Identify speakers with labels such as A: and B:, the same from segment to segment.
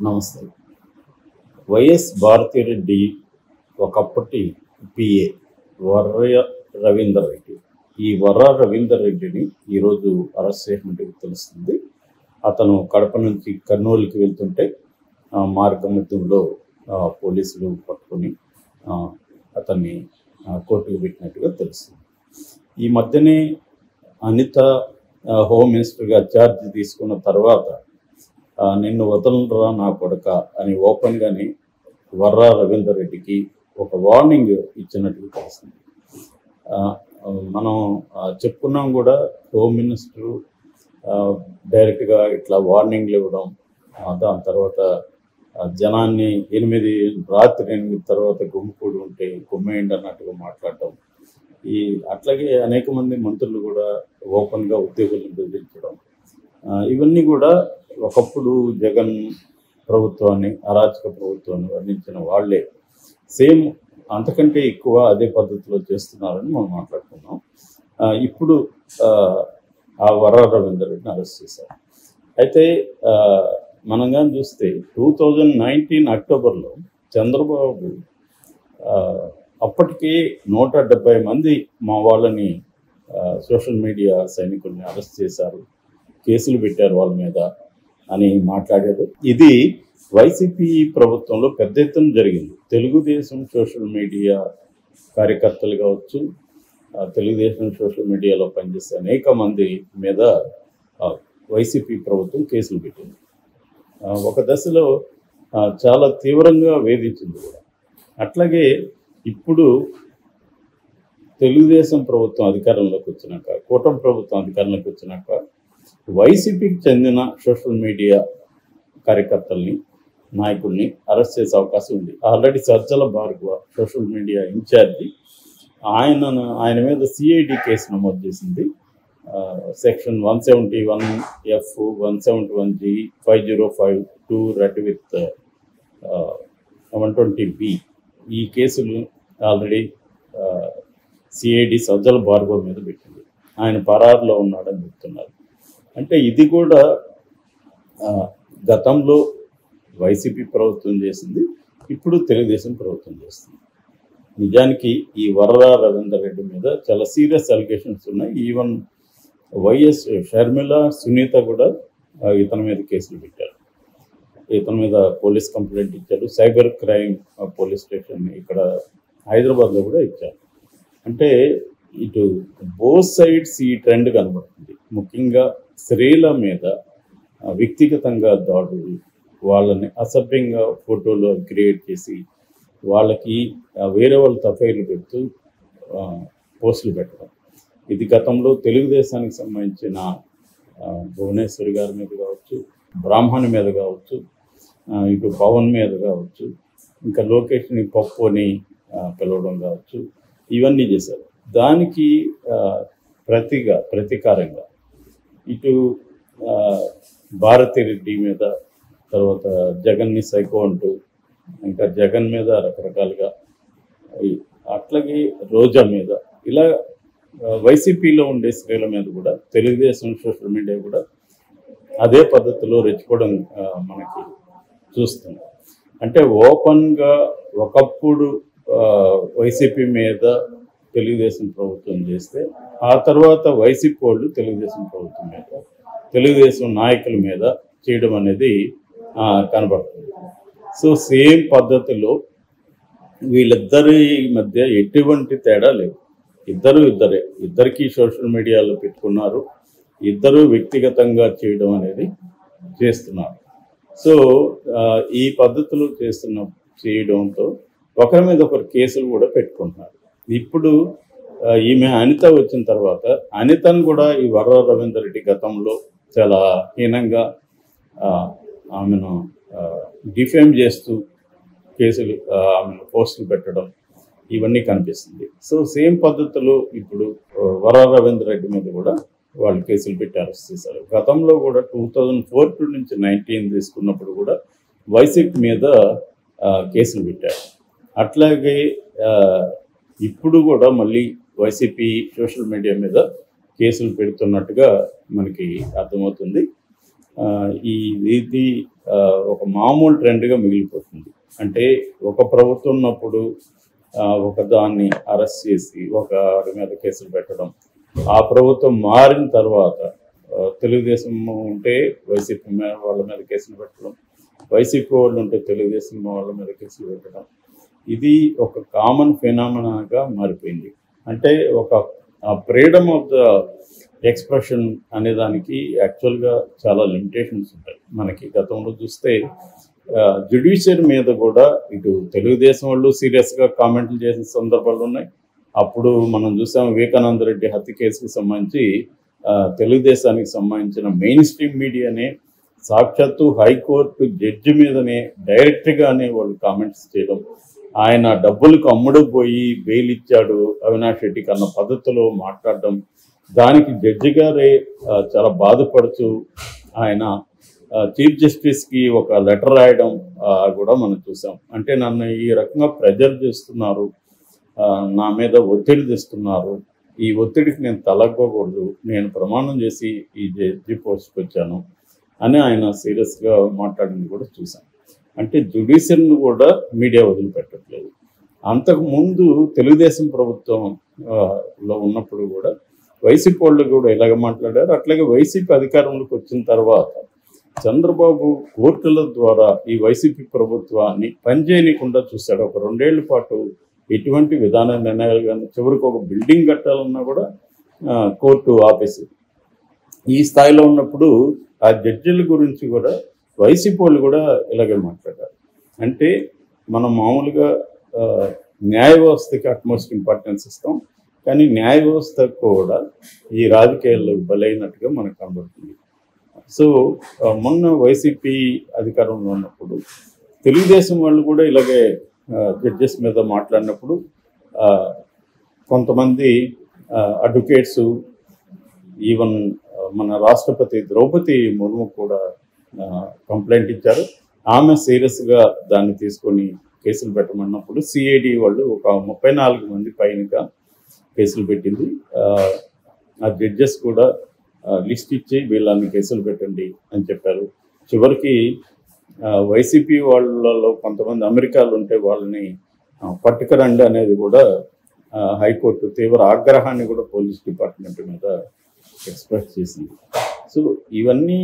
A: నమస్తే. వైఎస్ భారతిరెడ్డి ఒకప్పటి పిఏ వర్ర రవీందర్ రెడ్డి. ఈ వర్ర రవీందర్ రెడ్డిని ఈరోజు అరెస్ట్ చేసినట్టు తెలుస్తుంది. అతను కడప నుంచి కర్నూలుకి వెళ్తుంటే మార్గ మధ్యంలో పోలీసులు పట్టుకొని అతన్ని కోర్టుకు పెట్టినట్టుగా తెలుస్తుంది. ఈ మధ్యనే అనిత హోమ్ మినిస్టర్గా ఛార్జ్ తీసుకున్న తర్వాత నిన్ను వదలరా నా కొడక అని ఓపెన్గానే వర్ర రవీందర్ రెడ్డికి ఒక వార్నింగ్ ఇచ్చినట్టుగా తెలుస్తుంది. మనం చెప్పుకున్నాం కూడా, హోమ్ మినిస్టరు డైరెక్ట్గా ఇట్లా వార్నింగ్లు ఇవ్వడం, దాని తర్వాత జనాన్ని రాత్రి 8 తర్వాత గుమ్మికూడి ఉంటే గుమ్మేయండి అన్నట్టుగా మాట్లాడటం, అట్లాగే అనేక మంది మంత్రులు కూడా ఓపెన్గా ఉద్యోగులను బెదిరించడం, ఇవన్నీ కూడా ఒకప్పుడు జగన్ ప్రభుత్వాన్ని, అరాచక ప్రభుత్వాన్ని వర్ణించిన వాళ్లే సేమ్ అంతకంటే ఎక్కువ అదే పద్ధతిలో చేస్తున్నారని మనం మాట్లాడుకున్నాం. ఇప్పుడు ఆ వర్ర రవీందర్ రెడ్డిని అరెస్ట్ చేశారు. అయితే మనం కానీ చూస్తే 2019 అక్టోబర్లో చంద్రబాబు అప్పటికే 170 మంది మా వాళ్ళని సోషల్ మీడియా సైనికుల్ని అరెస్ట్ చేశారు, కేసులు పెట్టారు వాళ్ళ మీద అని మాట్లాడారు. ఇది వైసీపీ ప్రభుత్వంలో పెద్ద ఎత్తున జరిగింది. తెలుగుదేశం సోషల్ మీడియా కార్యకర్తలు కావచ్చు, తెలుగుదేశం సోషల్ మీడియాలో పనిచేసే అనేక మంది మీద వైసీపీ ప్రభుత్వం కేసులు పెట్టింది. ఒక దశలో చాలా తీవ్రంగా వేధించింది కూడా. అట్లాగే ఇప్పుడు తెలుగుదేశం ప్రభుత్వం అధికారంలోకి వచ్చినాక, కూటమి ప్రభుత్వం అధికారంలోకి వచ్చినాక వైసీపీకి చెందిన సోషల్ మీడియా కార్యకర్తల్ని, నాయకుల్ని అరెస్ట్ చేసే అవకాశం ఉంది. Already Sajjala Bhargava social media ఇన్ఛార్జి, ఆయన మీద సిఐడి కేసు నమోదు చేసింది. Section 171F, 171G, 5052 red with 120B ఈ కేసులు ఆల్రెడీ సిఐడి సజ్జల భార్గవ మీద పెట్టింది. ఆయన పరారులో ఉన్నాడని చెప్తున్నారు. అంటే ఇది కూడా గతంలో వైసీపీ ప్రభుత్వం చేసింది, ఇప్పుడు తెలుగుదేశం ప్రభుత్వం చేస్తుంది. నిజానికి ఈ వర్ర రవీందర్ రెడ్డి మీద చాలా సీరియస్ అలిగేషన్స్ ఉన్నాయి. ఈవెన్ వైఎస్ షర్మిల, సునీత కూడా ఇతని మీద కేసులు పెట్టారు. ఇతని మీద పోలీస్ కంప్లైంట్ ఇచ్చారు. సైబర్ క్రైమ్ పోలీస్ స్టేషన్ ఇక్కడ హైదరాబాద్లో కూడా ఇచ్చారు. అంటే ఇటు బోత్ సైడ్స్ ఈ ట్రెండ్ కనబడుతుంది. ముఖ్యంగా స్త్రీల మీద వ్యక్తిగతంగా దాడులు, వాళ్ళని అసభ్యంగా ఫోటోలు క్రియేట్ చేసి వాళ్ళకి వేరే వాళ్ళ తఫైలు పెడుతూ పోస్టులు పెట్టడం. ఇది గతంలో తెలుగుదేశానికి సంబంధించిన భువనేశ్వరి గారి మీద కావచ్చు, బ్రాహ్మణి మీద కావచ్చు, ఇటు పవన్ మీద కావచ్చు, ఇంకా లోకేష్ని పప్పు అని పిలవడం కావచ్చు, ఇవన్నీ చేశారు. దానికి ప్రతీకారంగా ఇటు భారతిరెడ్డి మీద, తర్వాత జగన్ని సైకో అంటూ, ఇంకా జగన్ మీద రకరకాలుగా, అట్లాగే రోజా మీద, ఇలా వైసీపీలో ఉండే స్త్రీల మీద కూడా తెలుగుదేశం సోషల్ మీడియా కూడా అదే పద్ధతిలో రెచ్చుకోవడం మనకి చూస్తుంది. అంటే ఓపెన్గా ఒకప్పుడు వైసీపీ మీద తెలుగుదేశం ప్రభుత్వం చేస్తే, ఆ తర్వాత వైసీపీ వాళ్ళు తెలుగుదేశం ప్రభుత్వం మీద, తెలుగుదేశం నాయకుల మీద చేయడం అనేది కనబడుతుంది. సో సేమ్ పద్ధతిలో వీళ్ళిద్దరి మధ్య ఎటువంటి తేడా లేదు. ఇద్దరికి సోషల్ మీడియాలో పెట్టుకున్నారు, ఇద్దరు వ్యక్తిగతంగా చేయడం అనేది చేస్తున్నారు. సో ఈ పద్ధతులు చేయడంతో ఒకరి మీద ఒకరు కేసులు కూడా పెట్టుకుంటున్నారు. ఇప్పుడు ఈమె అనిత వచ్చిన తర్వాత అనితను కూడా ఈ వర్ర రవీందర్ రెడ్డి గతంలో చాలా హీనంగా ఆమెను డిఫేమ్ చేస్తూ కేసులు, ఆమెను పోస్టులు పెట్టడం, ఇవన్నీ కనిపిస్తుంది. సో సేమ్ పద్ధతిలో ఇప్పుడు వర్ర రవీందర్ రెడ్డి మీద కూడా వాళ్ళు కేసులు పెట్టి అరెస్ట్ చేశారు. గతంలో కూడా 2004 నుంచి 19 తీసుకున్నప్పుడు కూడా వైసీపీ మీద కేసులు పెట్టారు. అట్లాగే ఇప్పుడు కూడా మళ్ళీ వైసీపీ సోషల్ మీడియా మీద కేసులు పెడుతున్నట్టుగా మనకి అర్థమవుతుంది. ఇది ఒక మామూలు ట్రెండ్గా మిగిలిపోతుంది. అంటే ఒక ప్రభుత్వం ఉన్నప్పుడు ఒక దాన్ని అరెస్ట్ చేసి ఒకరి మీద కేసులు పెట్టడం, ఆ ప్రభుత్వం మారిన తర్వాత తెలుగుదేశం ఉంటే వైసీపీ వాళ్ళ మీద కేసులు పెట్టడం, వైసీపీ వాళ్ళు ఉంటే తెలుగుదేశం వాళ్ళ మీద కేసులు పెట్టడం, ఇది ఒక కామన్ ఫినామినాగా మారిపోయింది. అంటే ఒక ఫ్రీడమ్ ఆఫ్ ద ఎక్స్ప్రెషన్ అనే దానికి యాక్చువల్గా చాలా లిమిటేషన్స్ ఉంటాయి. మనకి గతంలో చూస్తే జ్యుడిషియరీ మీద కూడా ఇటు తెలుగుదేశం వాళ్ళు సీరియస్గా కామెంట్లు చేసిన సందర్భాలు ఉన్నాయి. అప్పుడు మనం చూసాం వివేకానంద రెడ్డి హత్య కేసుకు సంబంధించి తెలుగుదేశానికి సంబంధించిన మెయిన్ స్ట్రీమ్ మీడియానే సాక్షాత్తు హైకోర్టు జడ్జి మీదనే డైరెక్ట్గానే వాళ్ళు కామెంట్స్ చేయడం, ఆయన డబ్బులకు అమ్ముడు పోయి బెయిల్ ఇచ్చాడు అవినాష్ రెడ్డికి అన్న పద్ధతిలో మాట్లాడడం, దానికి జడ్జి గారే చాలా బాధపడుతూ ఆయన చీఫ్ జస్టిస్కి ఒక లెటర్ రాయడం కూడా మనం చూసాం. అంటే నన్ను ఈ రకంగా ప్రెజర్ చేస్తున్నారు, నా మీద ఒత్తిడి తెస్తున్నారు, ఈ ఒత్తిడికి నేను తలగ్గకూడదు, నేను ప్రమాణం చేసి ఈ జడ్జి పోస్ట్కి వచ్చాను అని ఆయన సీరియస్గా మాట్లాడింది కూడా చూసాం. అంటే జ్యుడిషియరీని కూడా మీడియా వదిలిపెట్టట్లేదు. అంతకుముందు తెలుగుదేశం ప్రభుత్వంలో ఉన్నప్పుడు కూడా వైసీపీ వాళ్ళు కూడా ఇలాగ మాట్లాడారు. అట్లాగే వైసీపీ అధికారంలోకి వచ్చిన తర్వాత చంద్రబాబు కోర్టుల ద్వారా ఈ వైసీపీ ప్రభుత్వాన్ని పనిచేయనీయకుండా చూశాడు. ఒక 2 ఏళ్ల పాటు ఎటువంటి విధాన నిర్ణయాలు కానీ, చివరికి ఒక బిల్డింగ్ కట్టాలన్నా కూడా కోర్టు ఆపేసింది. ఈ స్థాయిలో ఉన్నప్పుడు ఆ జడ్జిల గురించి కూడా వైసీపీ వాళ్ళు కూడా ఇలాగే మాట్లాడారు. అంటే మనం మామూలుగా న్యాయ వ్యవస్థకి అట్మోస్ట్ ఇంపార్టెన్స్ ఇస్తాం, కానీ న్యాయ వ్యవస్థ కూడా ఈ రాజకీయాల్లో బలైనట్టుగా మనకు కనబడుతుంది. సో మొన్న వైసీపీ అధికారంలో ఉన్నప్పుడు తెలుగుదేశం వాళ్ళు కూడా ఇలాగే జడ్జెస్ మీద మాట్లాడినప్పుడు కొంతమంది అడ్వకేట్స్, ఈవెన్ మన రాష్ట్రపతి ద్రౌపది ముర్ము కూడా కంప్లైంట్ ఇచ్చారు. ఆమె సీరియస్గా దాన్ని తీసుకొని కేసులు పెట్టమన్నప్పుడు సిఐడి వాళ్ళు ఒక 34 మంది పైనగా కేసులు పెట్టింది. ఆ జడ్జెస్ కూడా లిస్ట్ ఇచ్చి వీళ్ళని కేసులు పెట్టండి అని చెప్పారు. చివరికి వైసీపీ వాళ్ళలో కొంతమంది అమెరికాలో ఉంటే వాళ్ళని పట్టుకురండి అనేది కూడా హైకోర్టు తీవ్ర ఆగ్రహాన్ని కూడా పోలీస్ డిపార్ట్మెంట్ మీద ఎక్స్ప్రెస్ చేసింది. సో ఇవన్నీ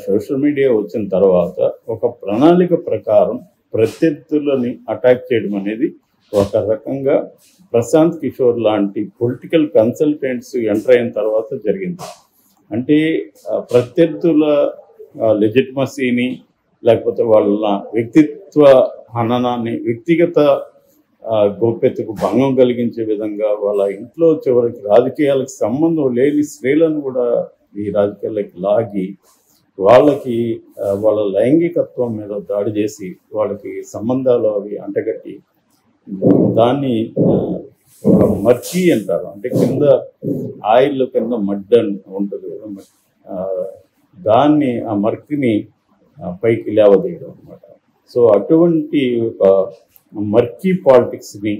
A: సోషల్ మీడియా వచ్చిన తర్వాత ఒక ప్రణాళిక ప్రకారం ప్రత్యర్థులని అటాక్ చేయడం అనేది ఒక రకంగా ప్రశాంత్ కిషోర్ లాంటి పొలిటికల్ కన్సల్టెంట్స్ ఎంటర్ అయిన తర్వాత జరిగింది. అంటే ప్రత్యర్థుల లెజిటిమసీని, లేకపోతే వాళ్ళ వ్యక్తిత్వ హననాన్ని, వ్యక్తిగత గోప్యతకు భంగం కలిగించే విధంగా వాళ్ళ ఇంట్లో చివరికి రాజకీయాలకు సంబంధం లేని స్త్రీలను కూడా ఈ రాజకీయాలకు లాగి వాళ్ళకి వాళ్ళ లైంగికత్వం మీద దాడి చేసి వాళ్ళకి సంబంధాలు అవి అంటగట్టి దాన్ని ఒక మర్చి అంటారు. అంటే కింద ఆయిల్ కింద మడ్ ఉంటుంది కదా, దాన్ని ఆ మర్కిని పైకి లేవదీయడం అనమాట. సో అటువంటి ఒక మర్కీ పాలిటిక్స్ని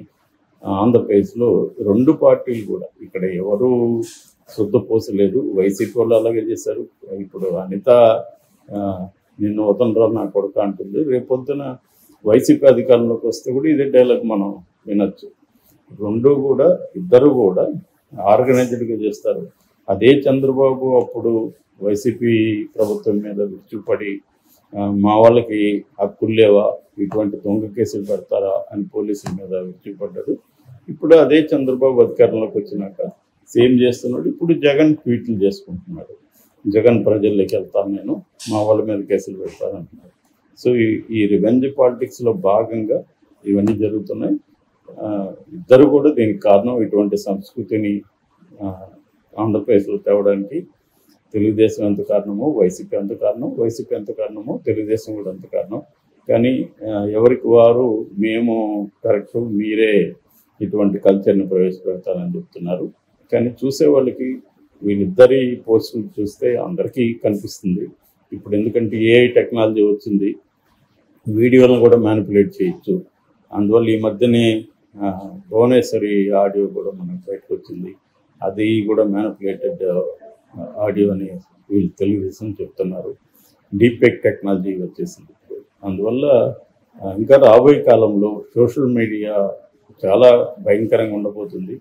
A: ఆంధ్రప్రదేశ్లో 2 పార్టీలు కూడా, ఇక్కడ ఎవరు శుద్ధపోసలేదు. వైసీపీ వాళ్ళు అలాగే చేశారు. ఇప్పుడు అనిత నిన్ను వదలరా నా కొడుకు అంటుంది. రేపొద్దున వైసీపీ అధికారంలోకి వస్తే కూడా ఇదే డైలాగ్ మనం వినొచ్చు. ఇద్దరు కూడా ఆర్గనైజ్డ్గా చేస్తారు. అదే చంద్రబాబు అప్పుడు వైసీపీ ప్రభుత్వం మీద విరుచుపడి మా వాళ్ళకి హక్కులు లేవా, ఇటువంటి దొంగ కేసులు పెడతారా అని పోలీసుల మీద విరుచుపడ్డాడు. ఇప్పుడు అదే చంద్రబాబు అధికారంలోకి వచ్చినాక సేమ్ చేస్తున్నాడు. ఇప్పుడు జగన్ ట్వీట్లు చేసుకుంటున్నాడు. జగన్ ప్రజల్లోకి వెళ్తాను, నేను మా వాళ్ళ మీద కేసులు పెడతాను అంటున్నాడు. సో ఈ రివెంజ్ పాలిటిక్స్లో భాగంగా ఇవన్నీ జరుగుతున్నాయి. ఇద్దరు కూడా దీనికి కారణం. ఇటువంటి సంస్కృతిని ఆంధ్రప్రదేశ్లో తేవడానికి తెలుగుదేశం ఎంత కారణమో వైసీపీ ఎంత కారణం, వైసీపీ ఎంత కారణమో తెలుగుదేశం కూడా ఎంత కారణం. కానీ ఎవరికి వారు మేము కరెక్ట్, మీరే ఇటువంటి కల్చర్ని ప్రవేశపెడతారని చెప్తున్నారు. కానీ చూసే వాళ్ళకి వీళ్ళిద్దరి పోస్టులు చూస్తే అందరికీ కనిపిస్తుంది. ఇప్పుడు ఎందుకంటే ఏఐ టెక్నాలజీ వచ్చింది, వీడియోలను కూడా మ్యానిపులేట్ చేయొచ్చు. అందువల్ల ఈ మధ్యనే భువనేశ్వరి ఆడియో కూడా మనకు బయటకు వచ్చింది. అది కూడా మ్యానిపులేటెడ్ ఆడియో అని వీళ్ళు తెలుగుదేశం చెప్తున్నారు. డీప్ఫేక్ టెక్నాలజీ వచ్చేసింది. అందువల్ల ఇంకా రాబోయే కాలంలో సోషల్ మీడియా చాలా భయంకరంగా ఉండబోతుంది.